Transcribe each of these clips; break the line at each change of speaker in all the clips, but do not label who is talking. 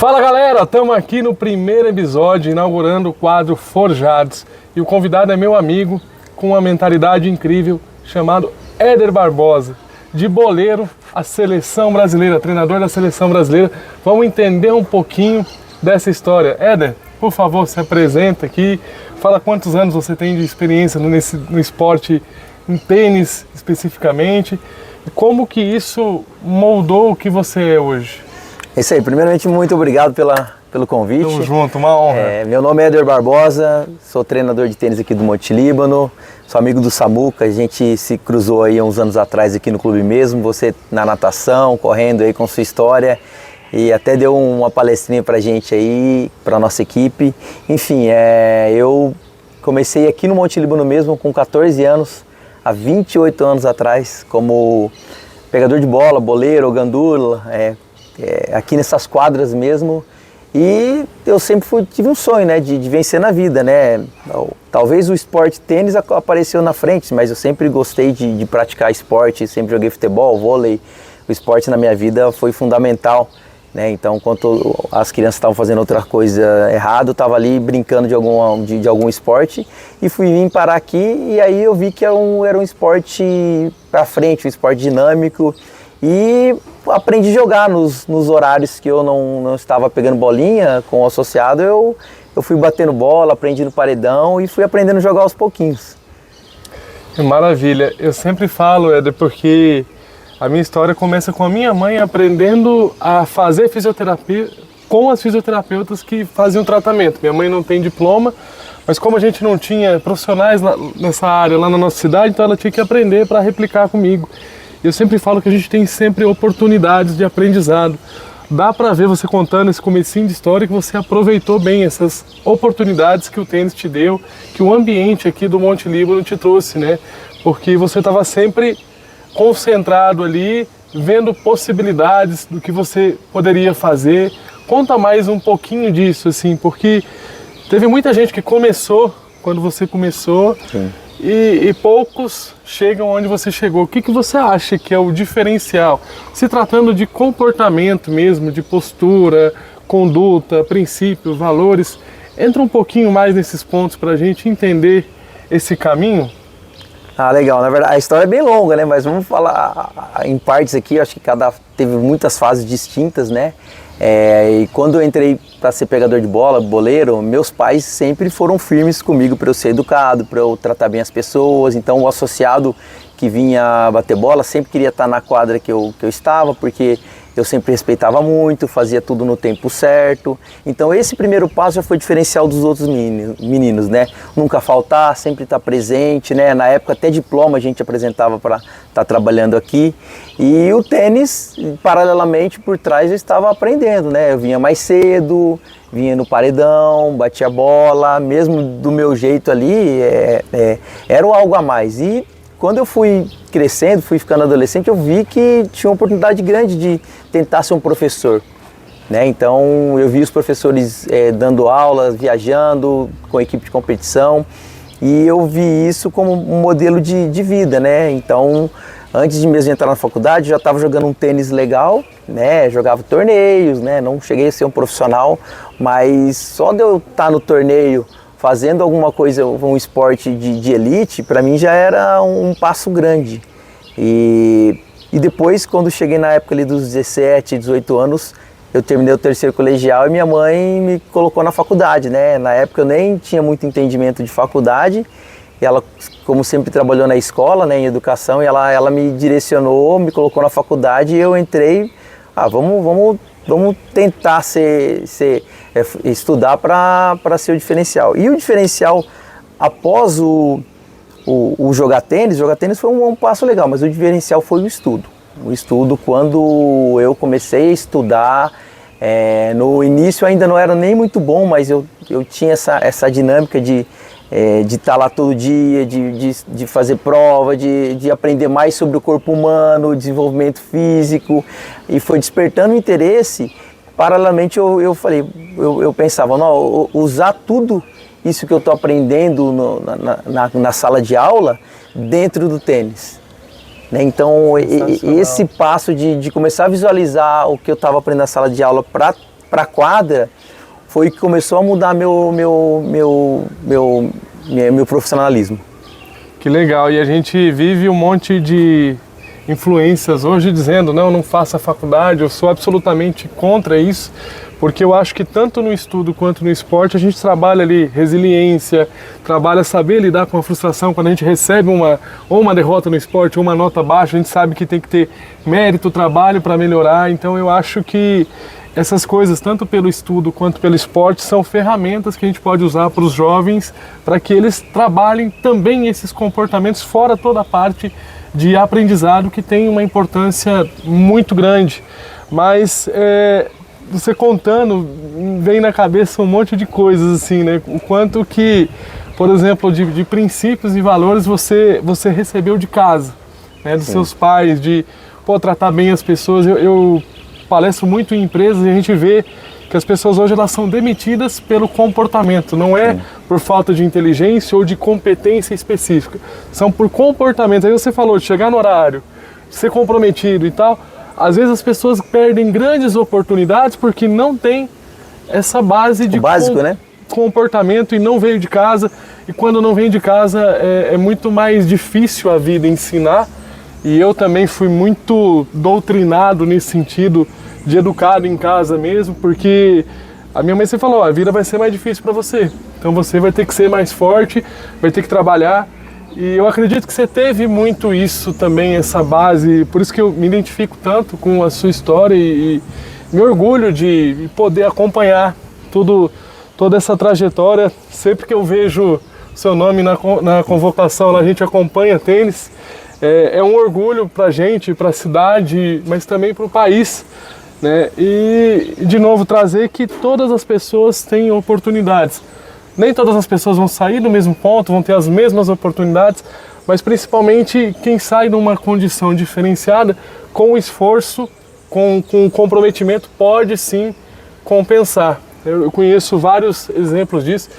Fala galera, estamos aqui no primeiro episódio, inaugurando o quadro Forjados. E o convidado é meu amigo, com uma mentalidade incrível, chamado Éder Barbosa. De boleiro à seleção brasileira, treinador da seleção brasileira. Vamos entender um pouquinho dessa história. Éder, por favor, se apresenta aqui. Fala quantos anos você tem de experiência no esporte, em tênis especificamente. E como que isso moldou o que você é hoje?
É isso aí, primeiramente muito obrigado pelo convite.
Tamo junto, uma honra.
Meu nome é Éder Barbosa, sou treinador de tênis aqui do Monte Líbano, sou amigo do Samuca, a gente se cruzou aí uns anos atrás aqui no clube mesmo, você na natação, correndo aí com sua história e até deu uma palestrinha pra gente aí, pra nossa equipe. Enfim, eu comecei aqui no Monte Líbano mesmo com 14 anos, há 28 anos atrás, como pegador de bola, boleiro, gandula, aqui nessas quadras mesmo, e eu sempre tive um sonho, né, de vencer na vida, né. Talvez o esporte tênis apareceu na frente, mas eu sempre gostei de praticar esporte, sempre joguei futebol, vôlei. O esporte na minha vida foi fundamental, né. Então, enquanto as crianças estavam fazendo outra coisa errada, eu estava ali brincando de algum esporte e vim parar aqui, e aí eu vi que era um esporte para frente, um esporte dinâmico. E aprendi a jogar nos horários que eu não estava pegando bolinha com o associado, eu fui batendo bola, aprendi no paredão e fui aprendendo a jogar aos pouquinhos.
Maravilha, eu sempre falo, Éder, porque a minha história começa com a minha mãe aprendendo a fazer fisioterapia com as fisioterapeutas que faziam tratamento. Minha mãe não tem diploma, mas como a gente não tinha profissionais nessa área lá na nossa cidade, então ela tinha que aprender para replicar comigo. Eu sempre falo que a gente tem sempre oportunidades de aprendizado. Dá para ver você contando esse comecinho de história que você aproveitou bem essas oportunidades que o tênis te deu, que o ambiente aqui do Monte Líbano te trouxe, né? Porque você estava sempre concentrado ali, vendo possibilidades do que você poderia fazer. Conta mais um pouquinho disso, assim, porque teve muita gente que começou quando você começou. Sim. E poucos chegam onde você chegou. O que você acha que é o diferencial? Se tratando de comportamento mesmo, de postura, conduta, princípios, valores, entra um pouquinho mais nesses pontos para a gente entender esse caminho?
Ah, legal. Na verdade, a história é bem longa, né? Mas vamos falar em partes aqui. Eu acho que teve muitas fases distintas, né? E quando eu entrei para ser pegador de bola, boleiro, meus pais sempre foram firmes comigo para eu ser educado, para eu tratar bem as pessoas. Então o associado que vinha bater bola sempre queria estar na quadra que eu estava, porque eu sempre respeitava muito, fazia tudo no tempo certo. Então esse primeiro passo já foi diferencial dos outros meninos, né? Nunca faltar, sempre estar presente, né? Na época até diploma a gente apresentava para estar trabalhando aqui. E o tênis, paralelamente por trás, eu estava aprendendo, né? Eu vinha mais cedo, vinha no paredão, batia bola, mesmo do meu jeito ali, era algo a mais. E quando eu fui crescendo, fui ficando adolescente, eu vi que tinha uma oportunidade grande de tentar ser um professor, né? Então eu vi os professores dando aulas, viajando com equipe de competição, e eu vi isso como um modelo de vida, né? Então antes de mesmo entrar na faculdade, já estava jogando um tênis legal, né? Jogava torneios, né? Não cheguei a ser um profissional, mas só de eu estar no torneio fazendo alguma coisa, um esporte de elite, para mim já era um passo grande. E depois, quando cheguei na época ali dos 17, 18 anos, eu terminei o terceiro colegial e minha mãe me colocou na faculdade, né? Na época eu nem tinha muito entendimento de faculdade, e ela, como sempre trabalhou na escola, né, em educação, e ela me direcionou, me colocou na faculdade e eu entrei, vamos tentar estudar para ser o diferencial. E o diferencial, após o jogar tênis foi um passo legal, mas o diferencial foi o estudo. O estudo, quando eu comecei a estudar, no início ainda não era nem muito bom, mas eu tinha essa dinâmica de estar lá todo dia, de fazer prova, de aprender mais sobre o corpo humano, desenvolvimento físico, e foi despertando interesse. Paralelamente eu pensava, não, usar tudo isso que eu estou aprendendo na sala de aula dentro do tênis, né? Então esse passo de começar a visualizar o que eu estava aprendendo na sala de aula para para a quadra foi que começou a mudar meu profissionalismo.
Que legal, e a gente vive um monte de influências hoje dizendo, não faça faculdade, eu sou absolutamente contra isso, porque eu acho que tanto no estudo quanto no esporte a gente trabalha ali resiliência, trabalha saber lidar com a frustração quando a gente recebe uma derrota no esporte ou uma nota baixa, a gente sabe que tem que ter mérito, trabalho para melhorar, então eu acho que essas coisas, tanto pelo estudo quanto pelo esporte, são ferramentas que a gente pode usar para os jovens, para que eles trabalhem também esses comportamentos, fora toda a parte de aprendizado que tem uma importância muito grande. Mas você contando, vem na cabeça um monte de coisas assim, né? O quanto que, por exemplo, de princípios e valores você recebeu de casa, né? Dos seus pais, de tratar bem as pessoas. Eu palestro muito em empresas e a gente vê que as pessoas hoje elas são demitidas pelo comportamento, não é por falta de inteligência ou de competência específica, são por comportamento. Aí você falou de chegar no horário, ser comprometido e tal, às vezes as pessoas perdem grandes oportunidades porque não tem essa base de
básico, né?
Comportamento e não veio de casa, e quando não vem de casa é muito mais difícil a vida ensinar. E eu também fui muito doutrinado nesse sentido, de educado em casa mesmo, porque a minha mãe sempre falou, a vida vai ser mais difícil para você, então você vai ter que ser mais forte, vai ter que trabalhar, e eu acredito que você teve muito isso também, essa base, por isso que eu me identifico tanto com a sua história e me orgulho de poder acompanhar toda essa trajetória. Sempre que eu vejo seu nome na convocação, a gente acompanha tênis, é um orgulho para a gente, para a cidade, mas também para o país, né? E, de novo, trazer que todas as pessoas têm oportunidades. Nem todas as pessoas vão sair do mesmo ponto, vão ter as mesmas oportunidades, mas principalmente quem sai numa condição diferenciada, com esforço, com comprometimento, pode sim compensar. Eu conheço vários exemplos disso.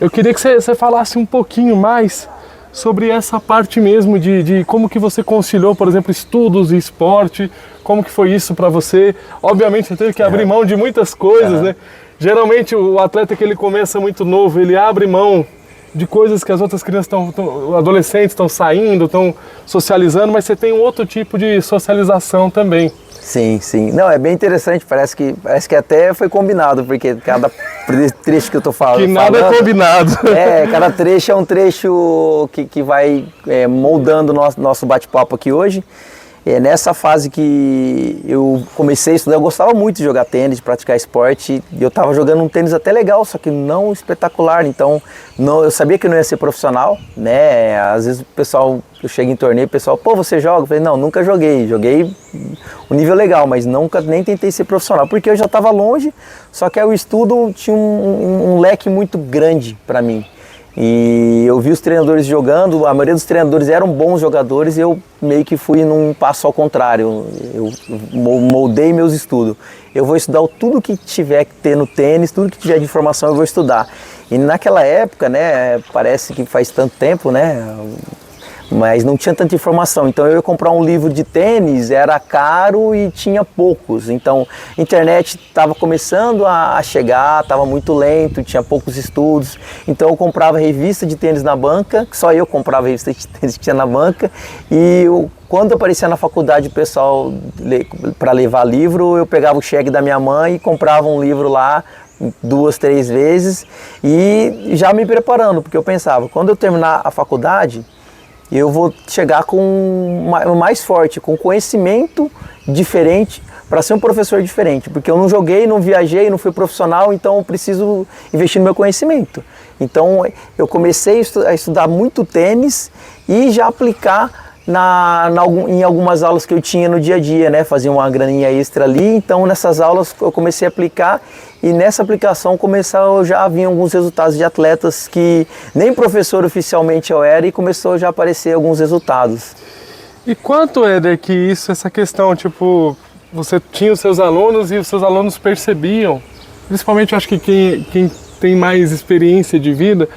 Eu queria que você falasse um pouquinho mais sobre essa parte mesmo de como que você conciliou, por exemplo, estudos e esporte, como que foi isso para você? Obviamente você teve que abrir mão de muitas coisas, né? Geralmente o atleta que ele começa muito novo, ele abre mão de coisas que as outras crianças adolescentes estão saindo, estão socializando, mas você tem um outro tipo de socialização também.
Sim, sim. Não, é bem interessante, parece que até foi combinado, porque cada trecho que eu tô falando...
Que nada é combinado.
Cada trecho é um trecho que vai moldando o nosso bate-papo aqui hoje. Nessa fase que eu comecei a estudar, eu gostava muito de jogar tênis, de praticar esporte, e eu estava jogando um tênis até legal, só que não espetacular, então eu sabia que eu não ia ser profissional, né? Às vezes o pessoal, eu chego em torneio, o pessoal, você joga? Eu falei, não, nunca joguei um nível legal, mas nunca nem tentei ser profissional, porque eu já estava longe, só que o estudo tinha um leque muito grande para mim. E eu vi os treinadores jogando, a maioria dos treinadores eram bons jogadores e eu meio que fui num passo ao contrário, eu moldei meus estudos. Eu vou estudar tudo que tiver que ter no tênis, tudo que tiver de informação eu vou estudar. E naquela época, né, parece que faz tanto tempo, né, mas não tinha tanta informação, então eu ia comprar um livro de tênis, era caro e tinha poucos, então a internet estava começando a chegar, estava muito lento, tinha poucos estudos, então eu comprava revista de tênis na banca, só eu comprava revista de tênis que tinha na banca, e quando aparecia na faculdade o pessoal para levar livro, eu pegava o cheque da minha mãe e comprava um livro lá 2, 3 vezes, e já me preparando, porque eu pensava, quando eu terminar a faculdade, eu vou chegar com mais forte, com conhecimento diferente para ser um professor diferente, porque eu não joguei, não viajei, não fui profissional, então eu preciso investir no meu conhecimento. Então eu comecei a estudar muito tênis e já aplicar em algumas aulas que eu tinha no dia a dia, né? Fazia uma graninha extra ali, então nessas aulas eu comecei a aplicar e nessa aplicação já vinham alguns resultados de atletas que nem professor oficialmente eu era e começou já a aparecer alguns resultados.
E quanto, Éder, que essa questão, tipo, você tinha os seus alunos e os seus alunos percebiam, principalmente acho que quem tem mais experiência de vida,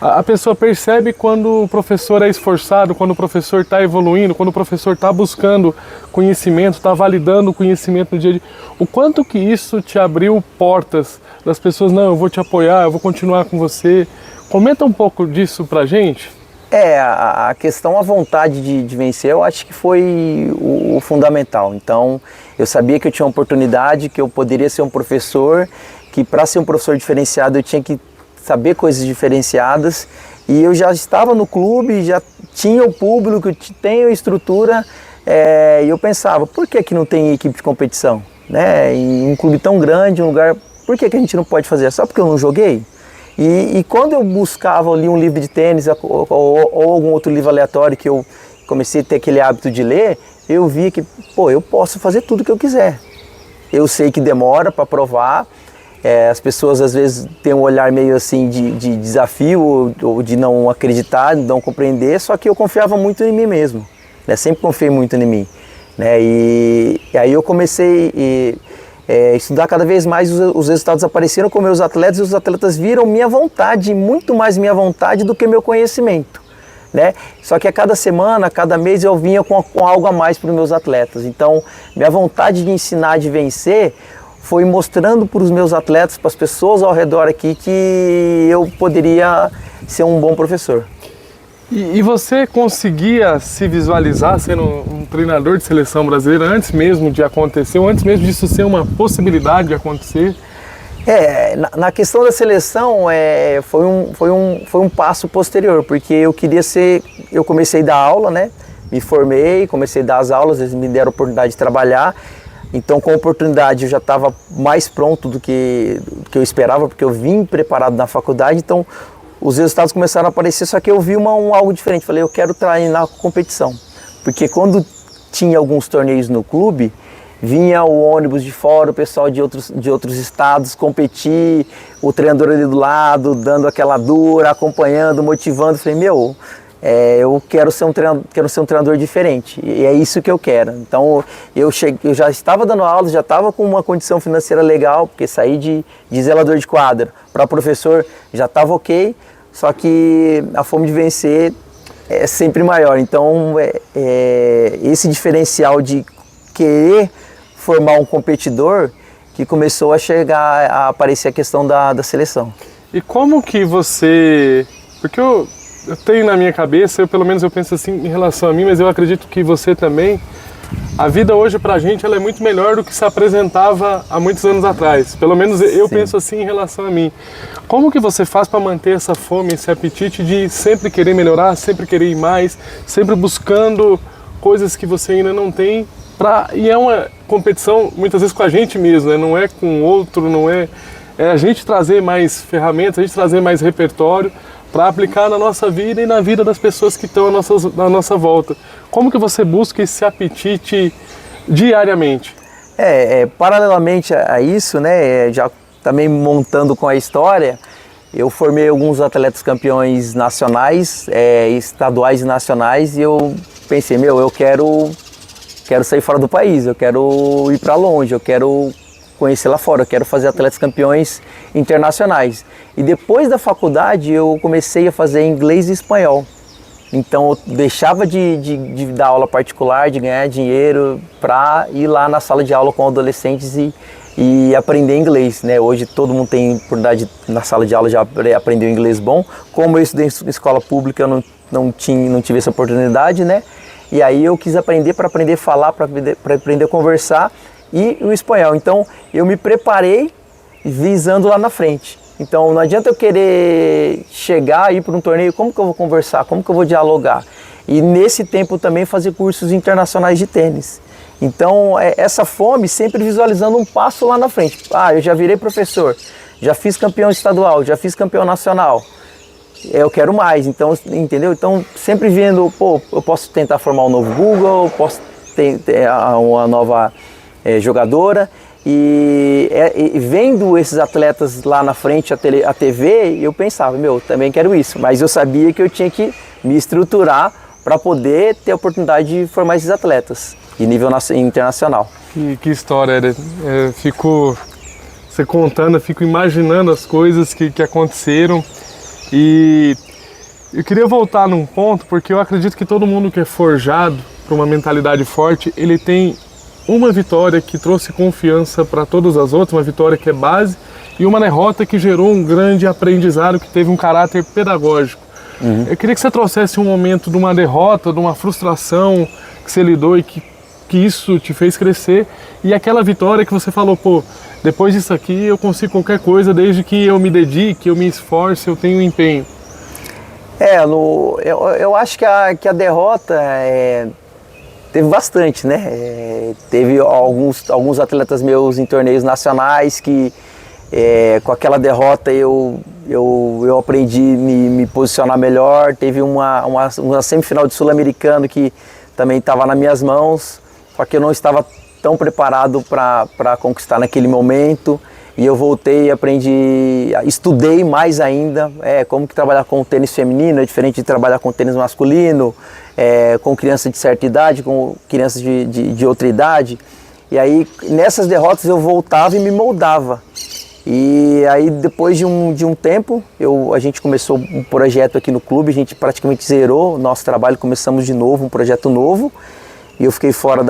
A pessoa percebe quando o professor é esforçado, quando o professor está evoluindo, quando o professor está buscando conhecimento, está validando o conhecimento no dia a dia. O quanto que isso te abriu portas das pessoas, não, eu vou te apoiar, eu vou continuar com você. Comenta um pouco disso pra gente.
A questão, a vontade de vencer, eu acho que foi o fundamental. Então, eu sabia que eu tinha uma oportunidade, que eu poderia ser um professor, que para ser um professor diferenciado eu tinha que saber coisas diferenciadas, e eu já estava no clube, já tinha o público, tenho a estrutura, e eu pensava, por que não tem equipe de competição? Né? Em um clube tão grande, um lugar, por que a gente não pode fazer? Só porque eu não joguei? E quando eu buscava ali um livro de tênis ou algum outro livro aleatório que eu comecei a ter aquele hábito de ler, eu vi que, eu posso fazer tudo que eu quiser. Eu sei que demora para provar. As pessoas às vezes têm um olhar meio assim de desafio ou de não acreditar, de não compreender, só que eu confiava muito em mim mesmo, né? Sempre confiei muito em mim, né? E aí eu comecei a estudar cada vez mais, os resultados apareceram com meus atletas e os atletas viram minha vontade, muito mais minha vontade do que meu conhecimento, né? Só que a cada semana, a cada mês eu vinha com algo a mais para os meus atletas, então minha vontade de ensinar, de vencer, foi mostrando para os meus atletas, para as pessoas ao redor aqui, que eu poderia ser um bom professor.
E você conseguia se visualizar sendo um treinador de seleção brasileira antes mesmo de acontecer, ou antes mesmo disso ser uma possibilidade de acontecer?
Na questão da seleção, foi um passo posterior, porque eu comecei a dar aula, né? Me formei, comecei a dar as aulas, eles me deram a oportunidade de trabalhar. Então, com a oportunidade, eu já estava mais pronto do que eu esperava, porque eu vim preparado na faculdade. Então, os resultados começaram a aparecer, só que eu vi algo diferente. Falei, eu quero treinar competição. Porque quando tinha alguns torneios no clube, vinha o ônibus de fora, o pessoal de outros estados competir, o treinador ali do lado, dando aquela dura, acompanhando, motivando. Falei, eu quero ser um treinador diferente, e é isso que eu quero. Então eu já estava dando aula, já estava com uma condição financeira legal, porque saí de zelador de quadra para professor já estava ok, só que a fome de vencer é sempre maior. Então esse diferencial de querer formar um competidor que começou a aparecer a questão da seleção.
E como que você... Porque eu tenho na minha cabeça, pelo menos eu penso assim em relação a mim, mas eu acredito que você também, a vida hoje pra gente ela é muito melhor do que se apresentava há muitos anos atrás. Pelo menos eu penso assim em relação a mim. Como que você faz para manter essa fome, esse apetite de sempre querer melhorar, sempre querer ir mais, sempre buscando coisas que você ainda não tem? E é uma competição muitas vezes com a gente mesmo, né? Não é com o outro, não é a gente trazer mais ferramentas, a gente trazer mais repertório para aplicar na nossa vida e na vida das pessoas que estão à nossa volta. Como que você busca esse apetite diariamente?
Paralelamente a isso, né, já também montando com a história, eu formei alguns atletas campeões nacionais, estaduais e nacionais, e eu pensei, eu quero sair fora do país, eu quero ir para longe, eu quero conhecer lá fora, eu quero fazer atletas campeões internacionais. E depois da faculdade eu comecei a fazer inglês e espanhol. Então eu deixava de dar aula particular, de ganhar dinheiro para ir lá na sala de aula com adolescentes e aprender inglês, né? Hoje todo mundo tem oportunidade na sala de aula de aprender um inglês bom. Como eu estudei em escola pública, eu não tive essa oportunidade, né? E aí eu quis aprender para aprender a falar, para aprender a conversar, e o espanhol. Então eu me preparei visando lá na frente. Então não adianta eu querer chegar, ir para um torneio, como que eu vou conversar, como que eu vou dialogar? E nesse tempo também fazer cursos internacionais de tênis. Então essa fome sempre visualizando um passo lá na frente. Eu já virei professor, já fiz campeão estadual, já fiz campeão nacional. Eu quero mais, então, entendeu? Então sempre vendo, eu posso tentar formar um novo Google, eu posso ter uma nova jogadora, e vendo esses atletas lá na frente, a TV, eu pensava, também quero isso, mas eu sabia que eu tinha que me estruturar para poder ter a oportunidade de formar esses atletas de nível internacional.
Que história, né? Você contando, eu fico imaginando as coisas que aconteceram, e Eu queria voltar num ponto, porque eu acredito que todo mundo que é forjado por uma mentalidade forte, ele tem uma vitória que trouxe confiança para todas as outras, uma vitória que é base, e uma derrota que gerou um grande aprendizado, que teve um caráter pedagógico. Eu queria que você trouxesse um momento de uma derrota, de uma frustração que você lidou e que isso te fez crescer, e aquela vitória que você falou, pô, depois disso aqui eu consigo qualquer coisa, desde que eu me dedique, eu me esforce, eu tenho empenho.
Eu acho que a derrota teve bastante, né? Teve alguns atletas meus em torneios nacionais que com aquela derrota eu aprendi a me posicionar melhor. Teve uma semifinal de Sul-Americano que também estava nas minhas mãos, só que eu não estava tão preparado para conquistar naquele momento. E eu voltei, aprendi, estudei mais ainda como que trabalhar com o tênis feminino, é diferente de trabalhar com o tênis masculino, com crianças de certa idade, com crianças de outra idade. E aí, nessas derrotas, eu voltava e me moldava. E aí, depois de um tempo, a gente começou um projeto aqui no clube, a gente praticamente zerou o nosso trabalho, começamos de novo, um projeto novo. E eu fiquei fora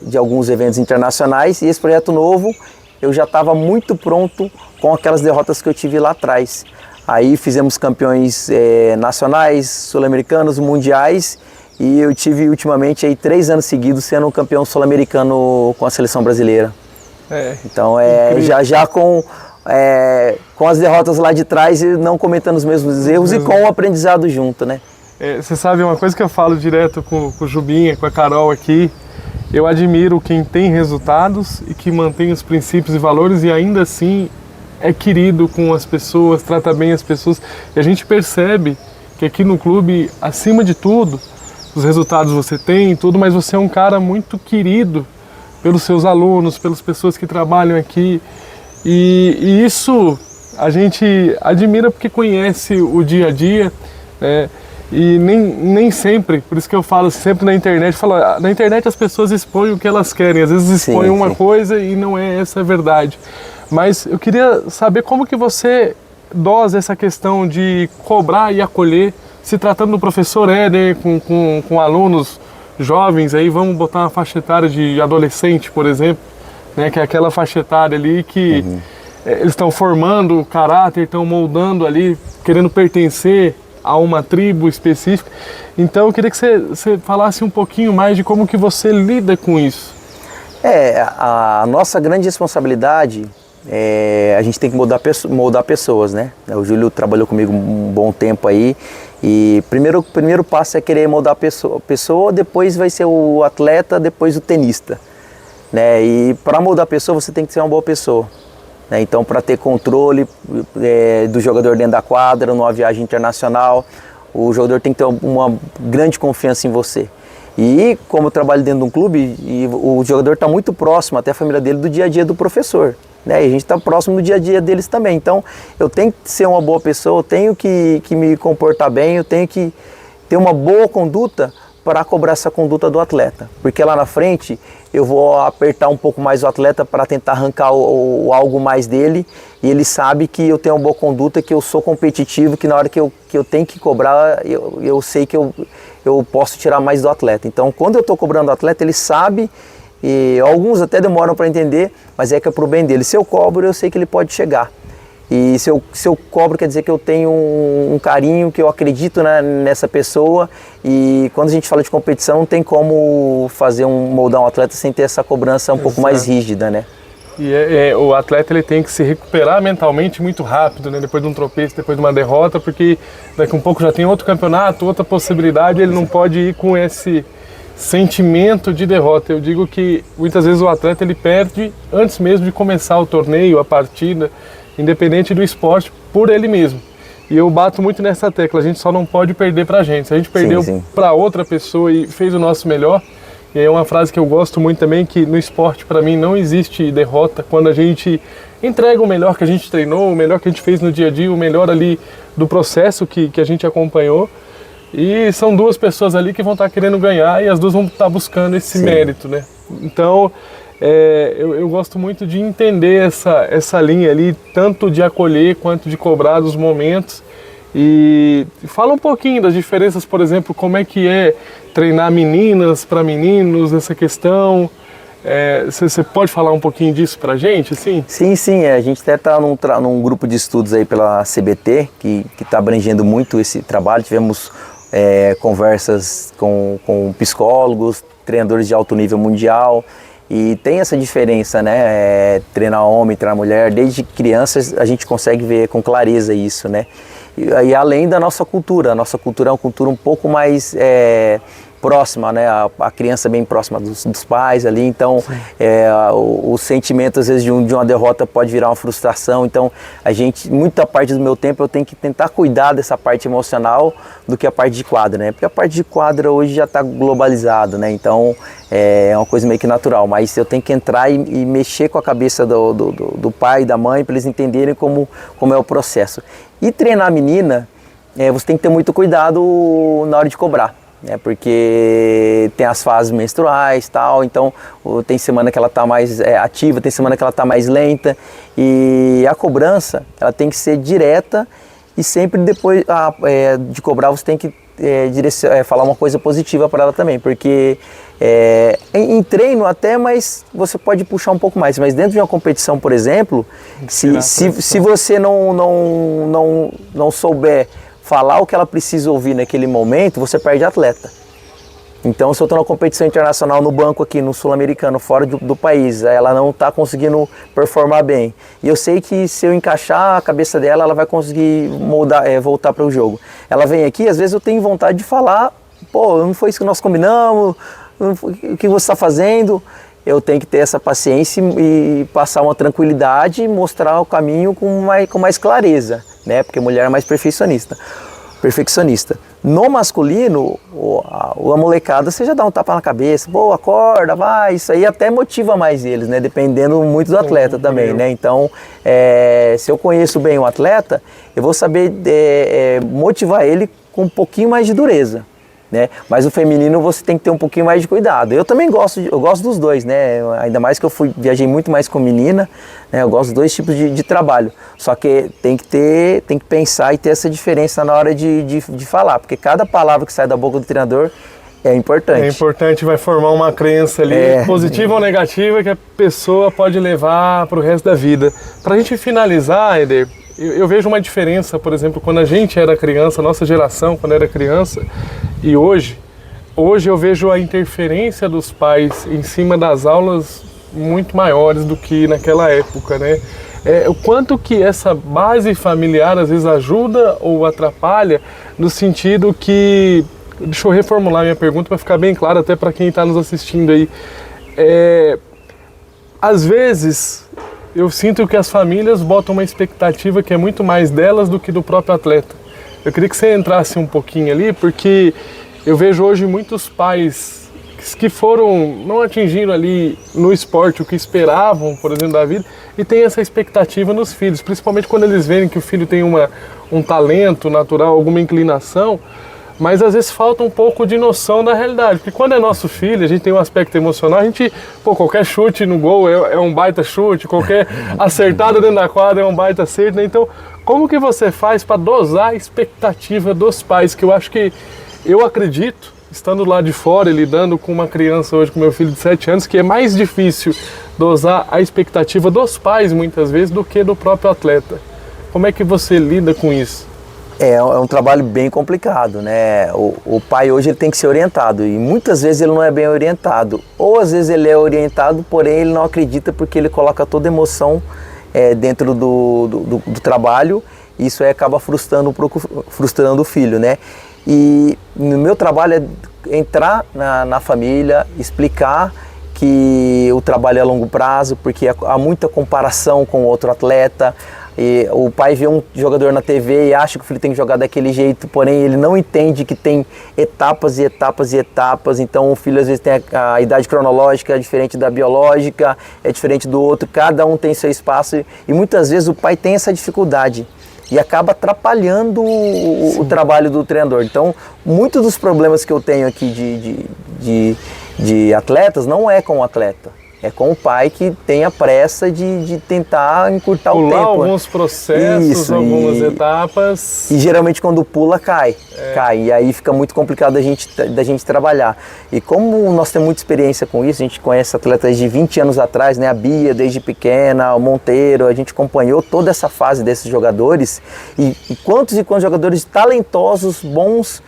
de alguns eventos internacionais, e esse projeto novo eu já estava muito pronto com aquelas derrotas que eu tive lá atrás. Aí fizemos campeões nacionais, sul-americanos, mundiais, e eu tive ultimamente aí 3 anos seguidos sendo um campeão sul-americano com a seleção brasileira. Então já com as derrotas lá de trás e não cometendo os mesmos erros e com o aprendizado junto, né?
Você sabe, uma coisa que eu falo direto com o Jubinha, com a Carol aqui, eu admiro quem tem resultados e que mantém os princípios e valores e ainda assim é querido com as pessoas, trata bem as pessoas. E a gente percebe que aqui no clube, acima de tudo, os resultados você tem e tudo, mas você é um cara muito querido pelos seus alunos, pelas pessoas que trabalham aqui. E isso a gente admira porque conhece o dia a dia, né? E nem sempre, por isso que eu falo sempre na internet, na internet as pessoas expõem o que elas querem, às vezes expõem uma coisa e não é essa a verdade. Mas eu queria saber como que você dosa essa questão de cobrar e acolher, se tratando do professor Éder com alunos jovens, aí vamos botar uma faixa etária de adolescente, por exemplo, né, que é aquela faixa etária ali que eles estão formando o caráter, estão moldando ali, querendo pertencer a uma tribo específica. Então eu queria que você falasse um pouquinho mais de como que você lida com isso.
A nossa grande responsabilidade a gente tem que moldar pessoas, né? O Júlio trabalhou comigo um bom tempo aí e o primeiro passo é querer moldar a pessoa, depois vai ser o atleta, depois o tenista, né? E para moldar a pessoa você tem que ser uma boa pessoa. Então, para ter controle do jogador dentro da quadra, numa viagem internacional, o jogador tem que ter uma grande confiança em você. E como eu trabalho dentro de um clube, o jogador está muito próximo, até a família dele, do dia a dia do professor, né? E a gente está próximo do dia a dia deles também. Então, eu tenho que ser uma boa pessoa, eu tenho que me comportar bem, eu tenho que ter uma boa conduta para cobrar essa conduta do atleta. Porque lá na frente eu vou apertar um pouco mais o atleta para tentar arrancar algo mais dele, e ele sabe que eu tenho uma boa conduta, que eu sou competitivo, que na hora que eu tenho que cobrar, eu sei que eu posso tirar mais do atleta. Então, quando eu estou cobrando o atleta, ele sabe, e alguns até demoram para entender, mas é que é para o bem dele. Se eu cobro, eu sei que ele pode chegar. E se eu cobro, quer dizer que eu tenho um carinho, que eu acredito nessa pessoa. E quando a gente fala de competição, não tem como moldar um atleta sem ter essa cobrança um pouco mais rígida, né?
E o atleta ele tem que se recuperar mentalmente muito rápido, né? Depois de um tropeço, depois de uma derrota, porque daqui a um pouco já tem outro campeonato, outra possibilidade, ele não pode ir com esse sentimento de derrota. Eu digo que muitas vezes o atleta ele perde antes mesmo de começar o torneio, a partida, independente do esporte, por ele mesmo. E eu bato muito nessa tecla, a gente só não pode perder pra gente. Se a gente perdeu para outra pessoa e fez o nosso melhor, e é uma frase que eu gosto muito também, que no esporte para mim não existe derrota, quando a gente entrega o melhor que a gente treinou, o melhor que a gente fez no dia a dia, o melhor ali do processo que a gente acompanhou. E são duas pessoas ali que vão estar querendo ganhar e as duas vão estar buscando esse mérito, né? Então, eu gosto muito de entender essa linha ali, tanto de acolher quanto de cobrar dos momentos E fala um pouquinho das diferenças, por exemplo, como é que é treinar meninas para meninos, essa questão. Você pode falar um pouquinho disso pra gente, assim?
Sim, a gente até está num grupo de estudos aí pela CBT, que está abrangendo muito esse trabalho. Tivemos conversas com psicólogos, treinadores de alto nível mundial, e tem essa diferença, né? Treinar homem, treinar mulher, desde crianças a gente consegue ver com clareza isso, né? E além da nossa cultura, é uma cultura um pouco mais próxima, né? A criança bem próxima dos pais ali, então o sentimento às vezes de uma derrota pode virar uma frustração, então muita parte do meu tempo eu tenho que tentar cuidar dessa parte emocional do que a parte de quadra, né? Porque a parte de quadra hoje já está globalizado, né? Então é uma coisa meio que natural, mas eu tenho que entrar e mexer com a cabeça do pai e da mãe para eles entenderem como é o processo. E treinar a menina, você tem que ter muito cuidado na hora de cobrar, né? Porque tem as fases menstruais, tal, então tem semana que ela está mais ativa, tem semana que ela está mais lenta, e a cobrança ela tem que ser direta, e sempre depois de cobrar você tem que falar uma coisa positiva para ela também, porque em treino até, mas você pode puxar um pouco mais, mas dentro de uma competição, por exemplo, se você não souber falar o que ela precisa ouvir naquele momento, você perde atleta. Então, se eu estou numa competição internacional no banco aqui, no Sul-Americano, fora do país, ela não está conseguindo performar bem. E eu sei que se eu encaixar a cabeça dela, ela vai conseguir voltar para o jogo. Ela vem aqui, às vezes eu tenho vontade de falar, pô, não foi isso que nós combinamos, o que você está fazendo? Eu tenho que ter essa paciência e passar uma tranquilidade e mostrar o caminho com mais clareza, né? Porque a mulher é mais perfeccionista. No masculino, a molecada, você já dá um tapa na cabeça, pô, acorda, vai, isso aí até motiva mais eles, né? Dependendo muito do atleta também, né? Então, se eu conheço bem o atleta, eu vou saber motivar ele com um pouquinho mais de dureza, né? Mas o feminino você tem que ter um pouquinho mais de cuidado. Eu também gosto dos dois, né? Ainda mais que eu viajei muito mais com menina, né? Eu gosto dos dois tipos de trabalho. Só que tem que pensar e ter essa diferença na hora de falar, porque cada palavra que sai da boca do treinador é importante.
É importante, vai formar uma crença ali, positiva ou negativa, que a pessoa pode levar para o resto da vida. Para a gente finalizar, Éder, eu vejo uma diferença, por exemplo, quando a gente era criança, nossa geração, quando era criança, e hoje eu vejo a interferência dos pais em cima das aulas muito maiores do que naquela época, né? O quanto que essa base familiar às vezes ajuda ou atrapalha, no sentido que, deixa eu reformular minha pergunta para ficar bem claro até para quem está nos assistindo aí. Às vezes eu sinto que as famílias botam uma expectativa que é muito mais delas do que do próprio atleta. Eu queria que você entrasse um pouquinho ali, porque eu vejo hoje muitos pais que não atingiram ali no esporte o que esperavam, por exemplo, da vida, e tem essa expectativa nos filhos, principalmente quando eles veem que o filho tem um talento natural, alguma inclinação, mas às vezes falta um pouco de noção da realidade, porque quando é nosso filho, a gente tem um aspecto emocional, qualquer chute no gol é um baita chute, qualquer acertada dentro da quadra é um baita acerto, né? Então, como que você faz para dosar a expectativa dos pais, que eu acredito, estando lá de fora e lidando com uma criança hoje, com meu filho de 7 anos, que é mais difícil dosar a expectativa dos pais, muitas vezes, do que do próprio atleta. Como é que você lida com isso?
É um trabalho bem complicado, né? O pai hoje ele tem que ser orientado, e muitas vezes ele não é bem orientado. Ou às vezes ele é orientado, porém ele não acredita, porque ele coloca toda a emoção dentro do trabalho, e isso aí acaba frustrando o filho, né? E no meu trabalho é entrar na família, explicar que o trabalho é a longo prazo, porque há muita comparação com outro atleta. E o pai vê um jogador na TV e acha que o filho tem que jogar daquele jeito, porém ele não entende que tem etapas e etapas e etapas. Então o filho às vezes tem a idade cronológica é diferente da biológica, é diferente do outro, cada um tem seu espaço, e muitas vezes o pai tem essa dificuldade e acaba atrapalhando o trabalho do treinador. Então, muitos dos problemas que eu tenho aqui de atletas não é com o atleta, É com o pai que tem a pressa de tentar encurtar o tempo.
Pular alguns processos, algumas etapas.
E geralmente quando pula, cai. E aí fica muito complicado da gente trabalhar. E como nós temos muita experiência com isso, a gente conhece atletas de 20 anos atrás, né? A Bia, desde pequena, o Monteiro, a gente acompanhou toda essa fase desses jogadores. E quantos jogadores talentosos, bons,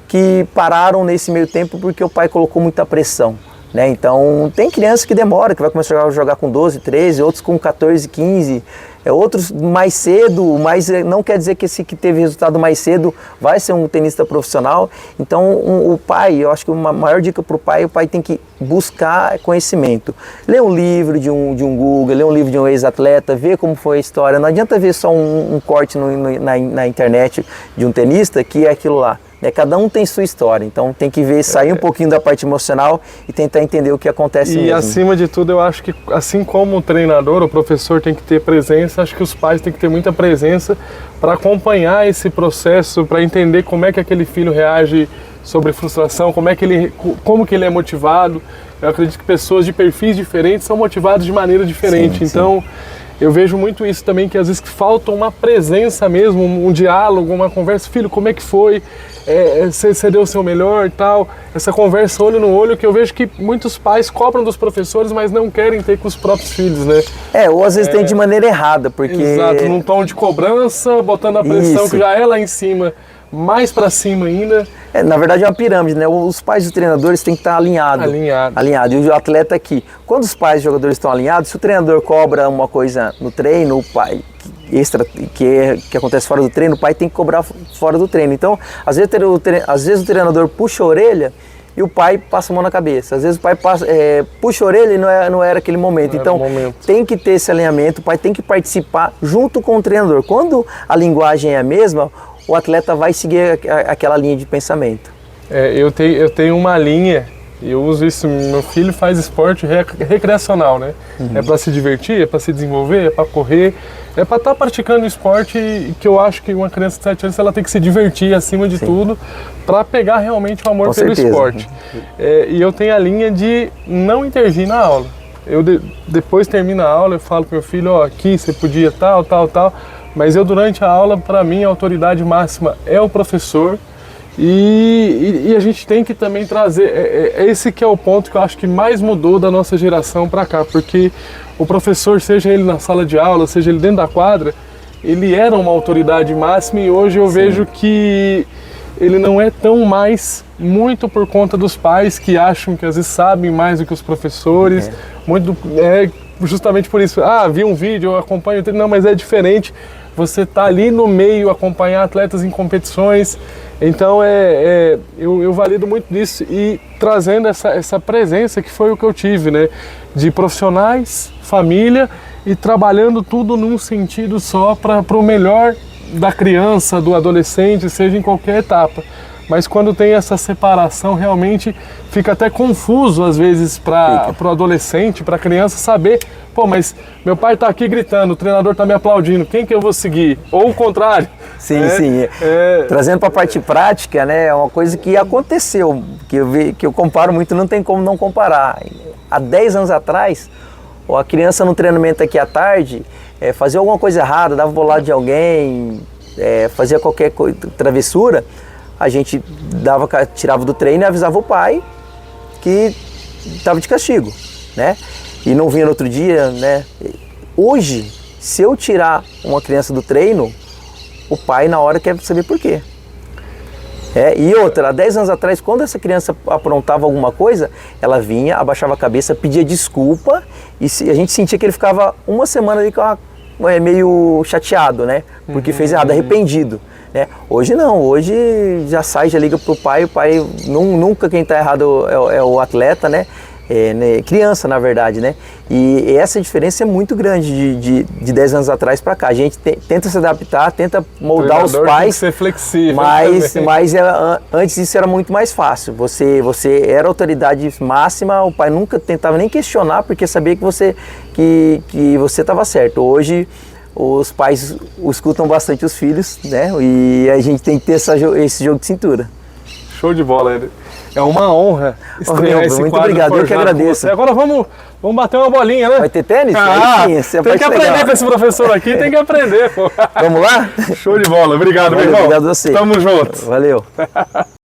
que pararam nesse meio tempo porque o pai colocou muita pressão. Né? Então tem criança que demora, que vai começar a jogar com 12, 13, outros com 14, 15, outros mais cedo, mas não quer dizer que esse que teve resultado mais cedo vai ser um tenista profissional. Então o pai, eu acho que uma maior dica para o pai tem que buscar conhecimento. Ler um livro de um Google, ler um livro de um ex-atleta, ver como foi a história. Não adianta ver só um corte na internet de um tenista que é aquilo lá. Cada um tem sua história, então tem que ver, sair um pouquinho da parte emocional e tentar entender o que acontece mesmo.
E acima de tudo, eu acho que assim como o treinador, o professor tem que ter presença, acho que os pais têm que ter muita presença para acompanhar esse processo, para entender como é que aquele filho reage sobre frustração, como que ele é motivado. Eu acredito que pessoas de perfis diferentes são motivadas de maneira diferente, então... Eu vejo muito isso também, que às vezes falta uma presença mesmo, um diálogo, uma conversa. Filho, como é que foi? Você deu o seu melhor e tal? Essa conversa olho no olho, que eu vejo que muitos pais cobram dos professores, mas não querem ter com os próprios filhos, né?
Ou às vezes tem de maneira errada, porque...
Exato, num tom de cobrança, botando a pressão que já é lá em cima, mais pra cima ainda.
Na verdade é uma pirâmide, né? Os pais e os treinadores têm que estar alinhados. E o atleta aqui. Quando os pais e os jogadores estão alinhados, se o treinador cobra uma coisa no treino, o pai extra que acontece fora do treino, o pai tem que cobrar fora do treino. Então, às vezes o treinador puxa a orelha e o pai passa a mão na cabeça. Às vezes o pai puxa a orelha e não era aquele momento. Então, tem que ter esse alinhamento, o pai tem que participar junto com o treinador. Quando a linguagem é a mesma, o atleta vai seguir aquela linha de pensamento.
Eu tenho uma linha, eu uso isso, meu filho faz esporte recreacional, né? É para se divertir, é para se desenvolver, é para correr, é para estar praticando esporte, que eu acho que uma criança de 7 anos ela tem que se divertir acima de tudo, para pegar realmente o amor pelo esporte. E eu tenho a linha de não intervir na aula. Depois termina a aula, eu falo pro meu filho, aqui você podia tal, mas durante a aula, para mim, a autoridade máxima é o professor e a gente tem que também trazer, esse que é o ponto que eu acho que mais mudou da nossa geração para cá, porque o professor, seja ele na sala de aula, seja ele dentro da quadra, ele era uma autoridade máxima e hoje eu vejo que ele não é tão mais, muito por conta dos pais que acham que às vezes sabem mais do que os professores, justamente por isso, vi um vídeo, eu acompanho, não, mas é diferente. Você tá ali no meio, acompanhar atletas em competições, então eu valido muito disso e trazendo essa presença que foi o que eu tive, né? De profissionais, família e trabalhando tudo num sentido só para o melhor da criança, do adolescente, seja em qualquer etapa. Mas quando tem essa separação, realmente fica até confuso às vezes para o adolescente, para a criança saber, mas meu pai está aqui gritando, o treinador está me aplaudindo, quem que eu vou seguir? Ou o contrário.
Sim. Trazendo para a parte prática, né, é uma coisa que aconteceu, que eu comparo muito, não tem como não comparar. Há 10 anos atrás, a criança no treinamento aqui à tarde, fazia alguma coisa errada, dava bolado de alguém, fazia qualquer travessura, a gente tirava do treino e avisava o pai que estava de castigo, né? E não vinha no outro dia, né? Hoje, se eu tirar uma criança do treino, o pai na hora quer saber por quê. E outra, há 10 anos atrás, quando essa criança aprontava alguma coisa, ela vinha, abaixava a cabeça, pedia desculpa e a gente sentia que ele ficava uma semana ali meio chateado, né? Porque fez errado, arrependido. Né? Hoje não, hoje já sai, já liga pro pai, o pai nunca quem está errado é o atleta, né? Criança na verdade, né? E essa diferença é muito grande de 10 anos atrás para cá. A gente tenta se adaptar, tenta moldar os pais, tem que
ser flexível,
mas antes isso era muito mais fácil. Você era a autoridade máxima, o pai nunca tentava nem questionar porque sabia que você estava certo. Hoje os pais escutam bastante os filhos, né? E a gente tem que ter esse jogo de cintura.
Show de bola, É uma honra estrear esse
muito
quadro
obrigado, eu que
Forjado com
agradeço.
você. Agora vamos bater uma bolinha, né?
Vai ter tênis?
Ah,
Aí sim,
tem que aprender
legal.
com esse professor aqui, tem que aprender, pô.
Vamos lá?
Show de bola. Obrigado, meu
Valeu,
irmão.
obrigado a você.
Tamo junto.
Valeu.